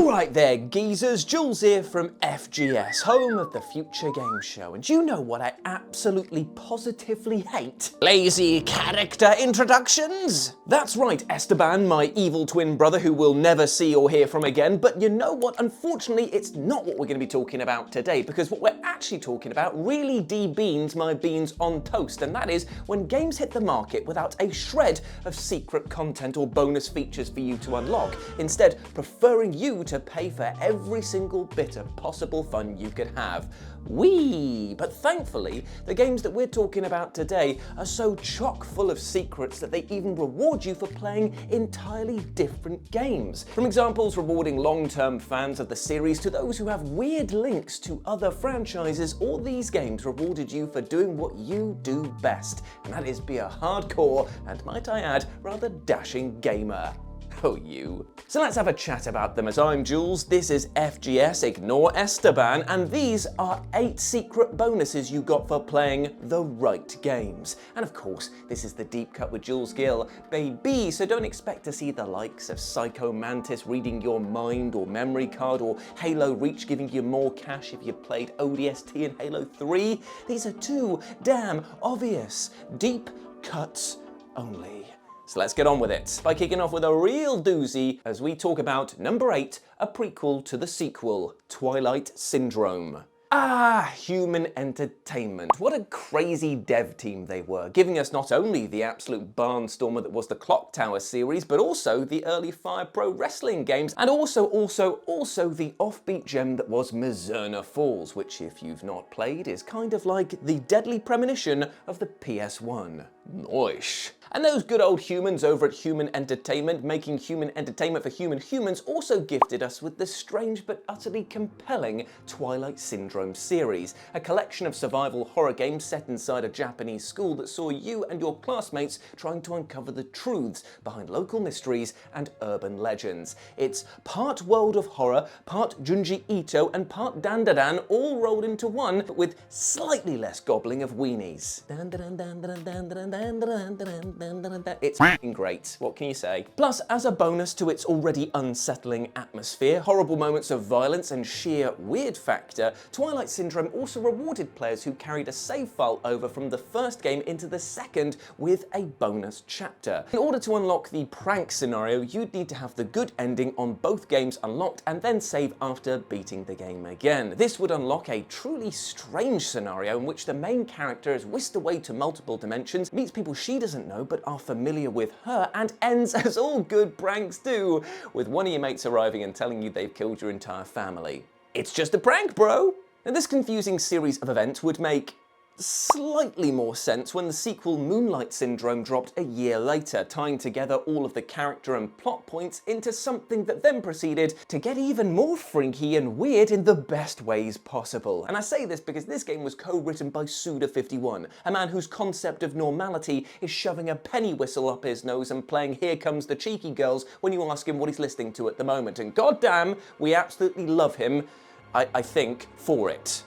Alright there, geezers, Jules here from FGS, home of the Future Game Show, and you know what I absolutely positively hate? Lazy character introductions! That's right, Esteban, my evil twin brother who we'll never see or hear from again, but you know what? Unfortunately, it's not what we're going to be talking about today, because what we're actually talking about really de-beans my beans on toast, and that is when games hit the market without a shred of secret content or bonus features for you to unlock, instead preferring you to pay for every single bit of possible fun you could have. But thankfully, the games that we're talking about today are so chock full of secrets that they even reward you for playing entirely different games. From examples rewarding long-term fans of the series to those who have weird links to other franchises, all these games rewarded you for doing what you do best, and that is be a hardcore, and might I add, rather dashing gamer. Oh, you. So let's have a chat about them. As I'm Jules, this is FGS, ignore Esteban, and these are 8 secret bonuses you got for playing the right games. And of course, this is the Deep Cut with Jules Gill, baby, so don't expect to see the likes of Psycho Mantis reading your mind or memory card, or Halo Reach giving you more cash if you played ODST in Halo 3. These are too damn obvious. Deep cuts only. So let's get on with it by kicking off with a real doozy as we talk about number 8, a prequel to the sequel, Twilight Syndrome. Human Entertainment. What a crazy dev team they were, giving us not only the absolute barnstormer that was the Clock Tower series, but also the early Fire Pro Wrestling games, and also the offbeat gem that was Mizurna Falls, which if you've not played is kind of like the deadly premonition of the PS1. Noish. And those good old humans over at Human Entertainment, making human entertainment for human humans, also gifted us with the strange but utterly compelling Twilight Syndrome series, a collection of survival horror games set inside a Japanese school that saw you and your classmates trying to uncover the truths behind local mysteries and urban legends. It's part world of horror, part Junji Ito, and part Dandadan, all rolled into one, but with slightly less gobbling of weenies. It's f***ing great, what can you say? Plus, as a bonus to its already unsettling atmosphere, horrible moments of violence, and sheer weird factor, Twilight Syndrome also rewarded players who carried a save file over from the first game into the second with a bonus chapter. In order to unlock the prank scenario, you'd need to have the good ending on both games unlocked and then save after beating the game again. This would unlock a truly strange scenario in which the main character is whisked away to multiple dimensions, meets people she doesn't know but are familiar with her, and ends as all good pranks do, with one of your mates arriving and telling you they've killed your entire family. It's just a prank, bro! Now, this confusing series of events would make slightly more sense when the sequel Moonlight Syndrome dropped a year later, tying together all of the character and plot points into something that then proceeded to get even more freaky and weird in the best ways possible. And I say this because this game was co-written by Suda51, a man whose concept of normality is shoving a penny whistle up his nose and playing Here Comes the Cheeky Girls when you ask him what he's listening to at the moment. And goddamn, we absolutely love him, I think, for it.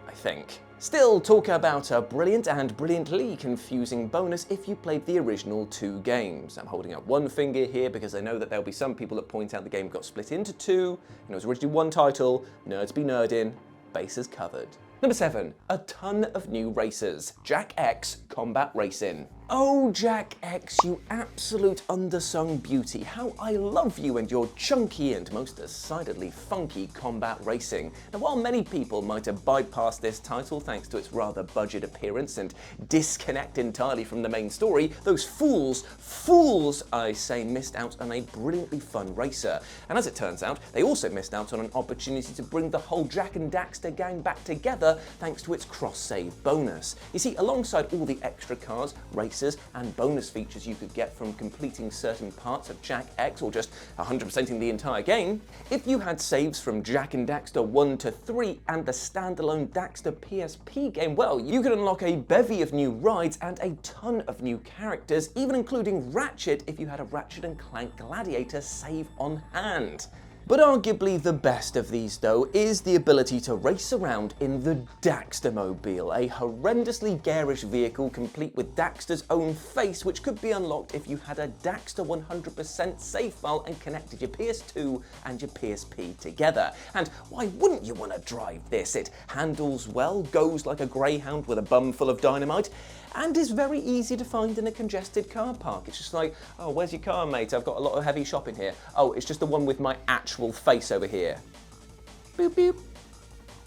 I think. Still, talk about a brilliant and brilliantly confusing bonus if you played the original 2 games. I'm holding up one finger here because I know that there'll be some people that point out the game got split into 2, and it was originally 1 title, nerds be nerdin', bases covered. Number 7, a ton of new racers. Jak X Combat Racing. Oh, Jak X, you absolute undersung beauty. How I love you and your chunky and most decidedly funky combat racing. Now, while many people might have bypassed this title thanks to its rather budget appearance and disconnect entirely from the main story, those fools, I say, missed out on a brilliantly fun racer. And as it turns out, they also missed out on an opportunity to bring the whole Jak and Daxter gang back together thanks to its cross-save bonus. You see, alongside all the extra cars, racers, and bonus features you could get from completing certain parts of Jak X or just 100%ing the entire game, if you had saves from Jak and Daxter 1 to 3 and the standalone Daxter PSP game, well, you could unlock a bevy of new rides and a ton of new characters, even including Ratchet if you had a Ratchet and Clank Gladiator save on hand. But arguably the best of these, though, is the ability to race around in the Daxter Mobile, a horrendously garish vehicle complete with Daxter's own face, which could be unlocked if you had a Daxter 100% save file and connected your PS2 and your PSP together. And why wouldn't you want to drive this? It handles well, goes like a greyhound with a bum full of dynamite, and is very easy to find in a congested car park. It's just like, oh, where's your car, mate? I've got a lot of heavy shopping here. Oh, it's just the one with my actual face over here. Boop, boop.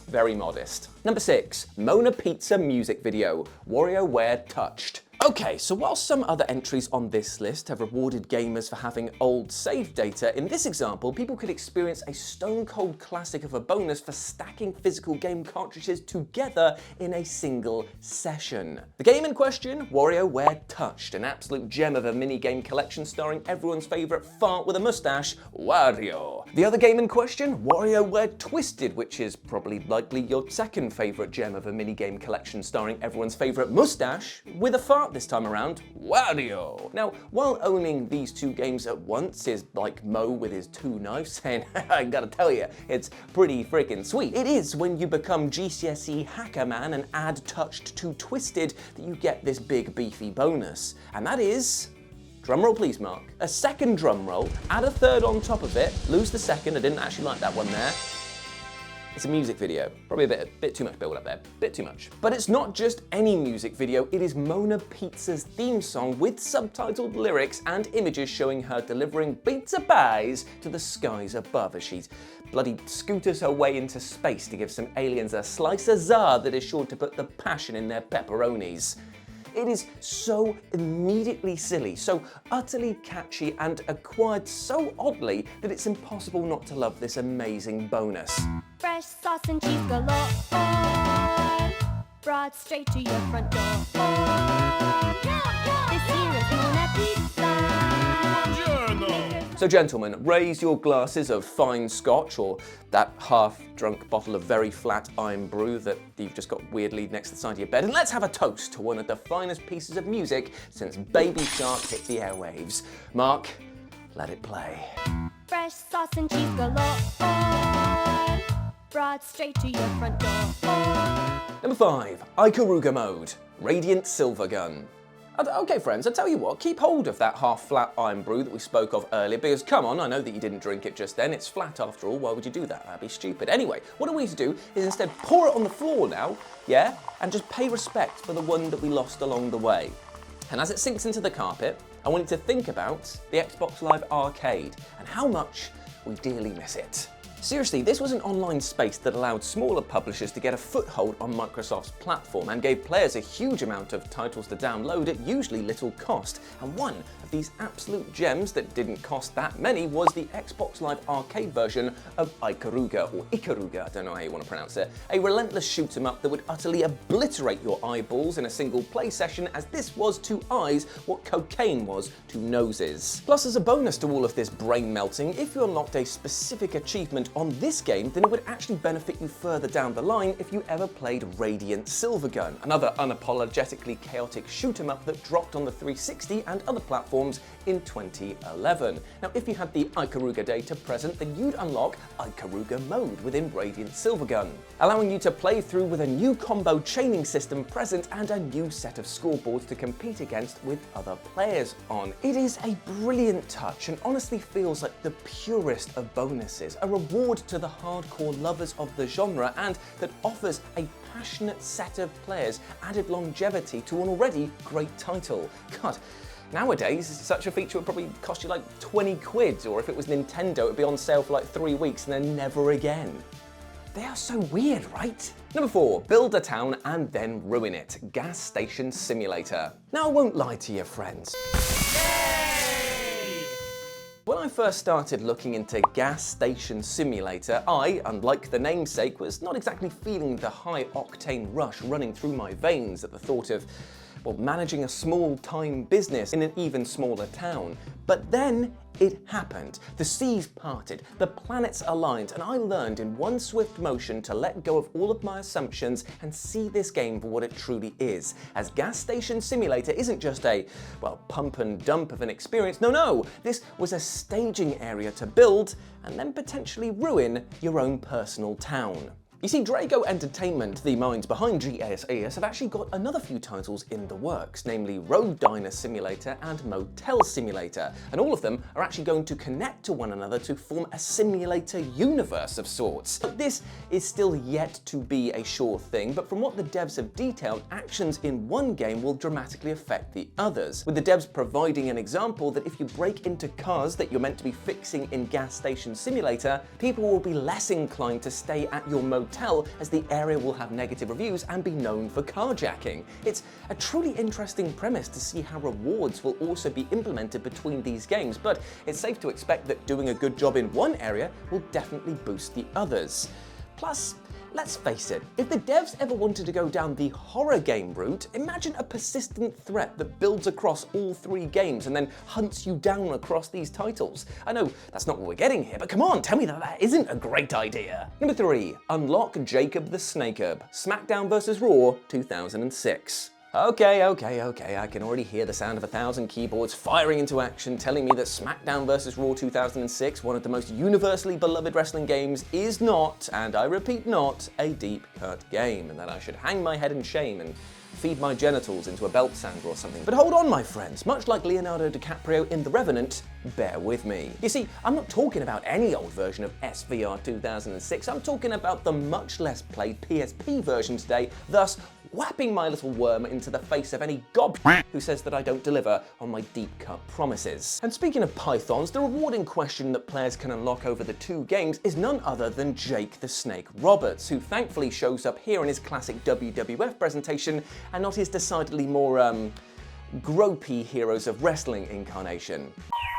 Very modest. Number 6, Mona Pizza music video, WarioWare Touched. Okay, so while some other entries on this list have rewarded gamers for having old save data, in this example, people could experience a stone-cold classic of a bonus for stacking physical game cartridges together in a single session. The game in question, WarioWare Touched, an absolute gem of a mini-game collection starring everyone's favourite fart with a mustache, Wario. The other game in question, WarioWare Twisted, which is probably likely your second favourite gem of a mini-game collection starring everyone's favourite mustache with a fart this time around, Wario. Now, while owning these two games at once is like Mo with his two knives saying, I gotta tell you, it's pretty freaking sweet, it is when you become GCSE Hacker Man and add Touched to Twisted that you get this big beefy bonus. And that is, drumroll please, Mark, a second drum roll, add a third on top of it, lose the second, I didn't actually like that one there. It's a music video. Probably a bit too much build up there, bit too much. But it's not just any music video, it is Mona Pizza's theme song with subtitled lyrics and images showing her delivering pizza pies to the skies above as she bloody scooters her way into space to give some aliens a slice of za that is sure to put the passion in their pepperonis. It is so immediately silly, so utterly catchy and acquired so oddly that it's impossible not to love this amazing bonus. Fresh sauce and cheese galore, brought straight to your front door. This here is Mona Pizza. So gentlemen, raise your glasses of fine scotch or that half-drunk bottle of very flat iron brew that you've just got weirdly next to the side of your bed, and let's have a toast to one of the finest pieces of music since Baby Shark hit the airwaves. Mark, let it play. Fresh sauce and cheese galore, brought straight to your front door. Number 5, Ikaruga Mode, Radiant Silver Gun. Okay friends, I tell you what, keep hold of that half-flat iron brew that we spoke of earlier, because come on, I know that you didn't drink it just then, it's flat after all, why would you do that? That'd be stupid. Anyway, what I want you to do is instead pour it on the floor now, yeah, and just pay respect for the one that we lost along the way. And as it sinks into the carpet, I want you to think about the Xbox Live Arcade and how much we dearly miss it. Seriously, this was an online space that allowed smaller publishers to get a foothold on Microsoft's platform and gave players a huge amount of titles to download at usually little cost. And one of these absolute gems that didn't cost that many was the Xbox Live Arcade version of Ikaruga, or Ikaruga, I don't know how you want to pronounce it, a relentless shoot 'em up that would utterly obliterate your eyeballs in a single play session, as this was to eyes what cocaine was to noses. Plus, as a bonus to all of this brain melting, if you unlocked a specific achievement on this game, then it would actually benefit you further down the line if you ever played Radiant Silvergun, another unapologetically chaotic shoot 'em up that dropped on the 360 and other platforms in 2011. Now, if you had the Ikaruga data present, then you'd unlock Ikaruga Mode within Radiant Silvergun, allowing you to play through with a new combo chaining system present and a new set of scoreboards to compete against with other players on. It is a brilliant touch and honestly feels like the purest of bonuses, a reward to the hardcore lovers of the genre, and that offers a passionate set of players added longevity to an already great title. God, nowadays such a feature would probably cost you like 20 quid, or if it was Nintendo it would be on sale for like 3 weeks and then never again. They are so weird, right? Number 4, build a town and then ruin it, Gas Station Simulator. Now I won't lie to you friends. When I first started looking into Gas Station Simulator, I, unlike the namesake, was not exactly feeling the high-octane rush running through my veins at the thought of, well, managing a small-time business in an even smaller town. But then it happened. The seas parted, the planets aligned, and I learned in one swift motion to let go of all of my assumptions and see this game for what it truly is. As Gas Station Simulator isn't just a, well, pump and dump of an experience. No, this was a staging area to build and then potentially ruin your own personal town. You see, Drago Entertainment, the minds behind GSES, have actually got another few titles in the works, namely Road Diner Simulator and Motel Simulator, and all of them are actually going to connect to one another to form a simulator universe of sorts. This is still yet to be a sure thing, but from what the devs have detailed, actions in one game will dramatically affect the others, with the devs providing an example that if you break into cars that you're meant to be fixing in Gas Station Simulator, people will be less inclined to stay at your motel as the area will have negative reviews and be known for carjacking. It's a truly interesting premise to see how rewards will also be implemented between these games, but it's safe to expect that doing a good job in one area will definitely boost the others. Plus, let's face it, if the devs ever wanted to go down the horror game route, imagine a persistent threat that builds across all three games and then hunts you down across these titles. I know that's not what we're getting here, but come on, tell me that that isn't a great idea. Number 3, unlock Jacob the Snakeherb, SmackDown vs. Raw 2006. Okay, I can already hear the sound of 1,000 keyboards firing into action telling me that SmackDown vs. Raw 2006, one of the most universally beloved wrestling games, is not, and I repeat not, a deep-cut game, and that I should hang my head in shame and feed my genitals into a belt sander or something. But hold on, my friends, much like Leonardo DiCaprio in The Revenant, bear with me. You see, I'm not talking about any old version of SVR 2006, I'm talking about the much less played PSP version today, thus whapping my little worm into the face of any gob who says that I don't deliver on my deep-cut promises. And speaking of pythons, the reward in question that players can unlock over the two games is none other than Jake the Snake Roberts, who thankfully shows up here in his classic WWF presentation and not his decidedly more, gropey Heroes of Wrestling incarnation.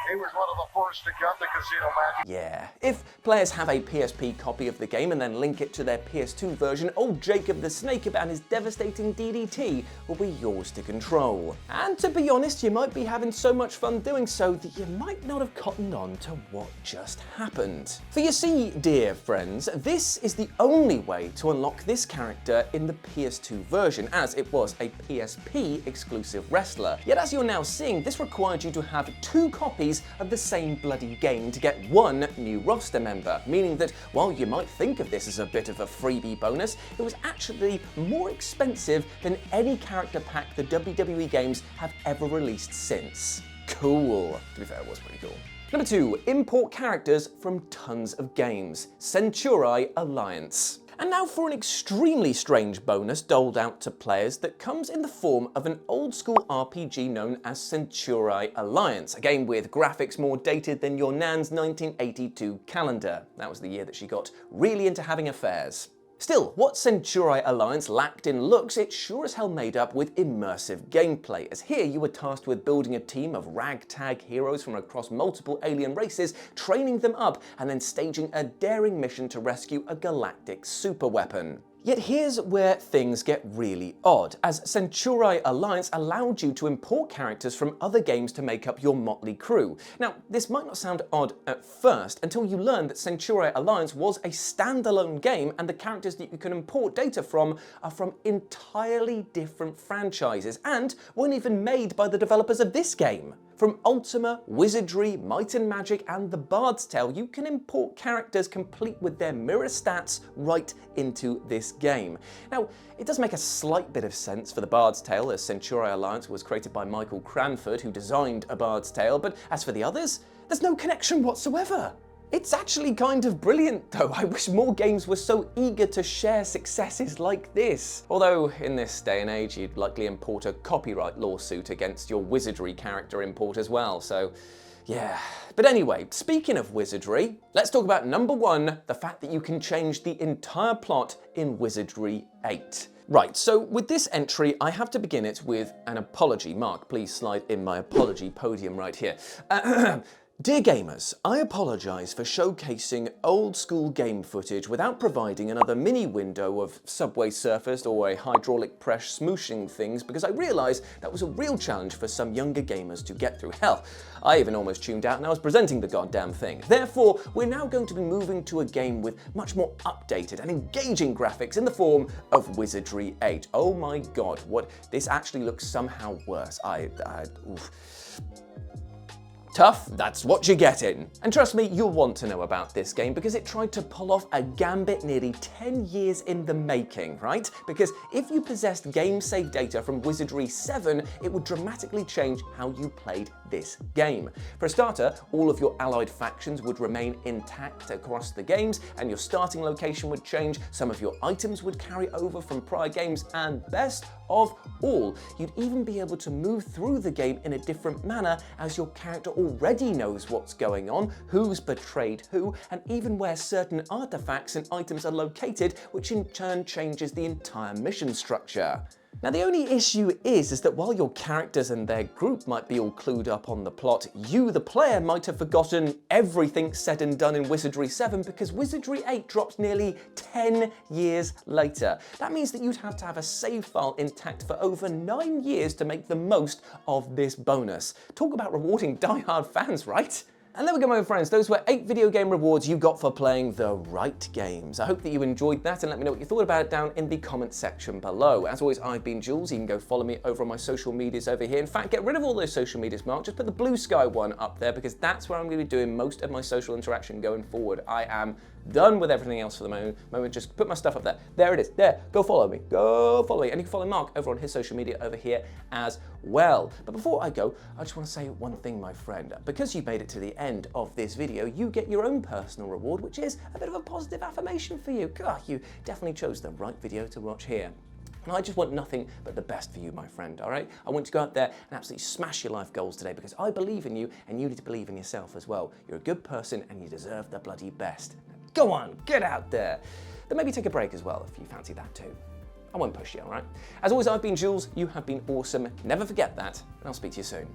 He was one of the first to come to casino matches. Yeah, if players have a PSP copy of the game and then link it to their PS2 version, old Jacob the Snakeherb and his devastating DDT will be yours to control. And to be honest, you might be having so much fun doing so that you might not have cottoned on to what just happened. For you see, dear friends, this is the only way to unlock this character in the PS2 version, as it was a PSP exclusive wrestler. Yet as you're now seeing, this required you to have 2 copies of the same bloody game to get 1 new roster member, meaning that while you might think of this as a bit of a freebie bonus, it was actually more expensive than any character pack the WWE games have ever released since. Cool. To be fair, it was pretty cool. Number 2, import characters from tons of games. Centuri Alliance. And now for an extremely strange bonus doled out to players that comes in the form of an old school RPG known as Centuri Alliance, a game with graphics more dated than your nan's 1982 calendar. That was the year that she got really into having affairs. Still, what Centuri Alliance lacked in looks, it sure as hell made up with immersive gameplay, as here you were tasked with building a team of ragtag heroes from across multiple alien races, training them up, and then staging a daring mission to rescue a galactic superweapon. Yet here's where things get really odd, as Centuri Alliance allowed you to import characters from other games to make up your motley crew. Now, this might not sound odd at first, until you learn that Centuri Alliance was a standalone game and the characters that you can import data from are from entirely different franchises and weren't even made by the developers of this game. From Ultima, Wizardry, Might and Magic, and The Bard's Tale, you can import characters complete with their mirror stats right into this game. Now, it does make a slight bit of sense for The Bard's Tale, as Centuri Alliance was created by Michael Cranford, who designed A Bard's Tale, but as for the others, there's no connection whatsoever. It's actually kind of brilliant though. I wish more games were so eager to share successes like this. Although, in this day and age, you'd likely import a copyright lawsuit against your Wizardry character import as well, so yeah. But anyway, speaking of Wizardry, let's talk about number 1, the fact that you can change the entire plot in Wizardry 8. Right, so with this entry, I have to begin it with an apology. Mark, please slide in my apology podium right here. Dear gamers, I apologise for showcasing old school game footage without providing another mini window of Subway Surfaced or a hydraulic press smooshing things, because I realised that was a real challenge for some younger gamers to get through. Hell, I even almost tuned out and I was presenting the goddamn thing. Therefore, we're now going to be moving to a game with much more updated and engaging graphics in the form of Wizardry 8. Oh my god, what, this actually looks somehow worse. Oof. Tough, that's what you're getting. And trust me, you'll want to know about this game because it tried to pull off a gambit nearly 10 years in the making, right? Because if you possessed game save data from Wizardry 7, it would dramatically change how you played this game. For a starter, all of your allied factions would remain intact across the games, and your starting location would change, some of your items would carry over from prior games, and best of all, you'd even be able to move through the game in a different manner as your character already knows what's going on, who's betrayed who, and even where certain artifacts and items are located, which in turn changes the entire mission structure. Now the only issue is that while your characters and their group might be all clued up on the plot, you, the player, might have forgotten everything said and done in Wizardry 7 because Wizardry 8 dropped nearly 10 years later. That means that you'd have to have a save file intact for over 9 years to make the most of this bonus. Talk about rewarding die-hard fans, right? And there we go, my friends. Those were 8 video game rewards you got for playing the right games. I hope that you enjoyed that, and let me know what you thought about it down in the comment section below. As always, I've been Jules. You can go follow me over on my social medias over here. In fact, get rid of all those social medias, Mark. Just put the blue sky one up there because that's where I'm going to be doing most of my social interaction going forward. I am done with everything else for the moment. Just put my stuff up there. There it is. There. Go follow me. Go follow me. And you can follow Mark over on his social media over here as well. But before I go, I just want to say one thing, my friend. Because you made it to the end of this video, you get your own personal reward, which is a bit of a positive affirmation for you. God, you definitely chose the right video to watch here. And I just want nothing but the best for you, my friend, all right? I want you to go out there and absolutely smash your life goals today because I believe in you and you need to believe in yourself as well. You're a good person and you deserve the bloody best. Go on, get out there. Then maybe take a break as well if you fancy that too. I won't push you, all right? As always, I've been Jules. You have been awesome. Never forget that, and I'll speak to you soon.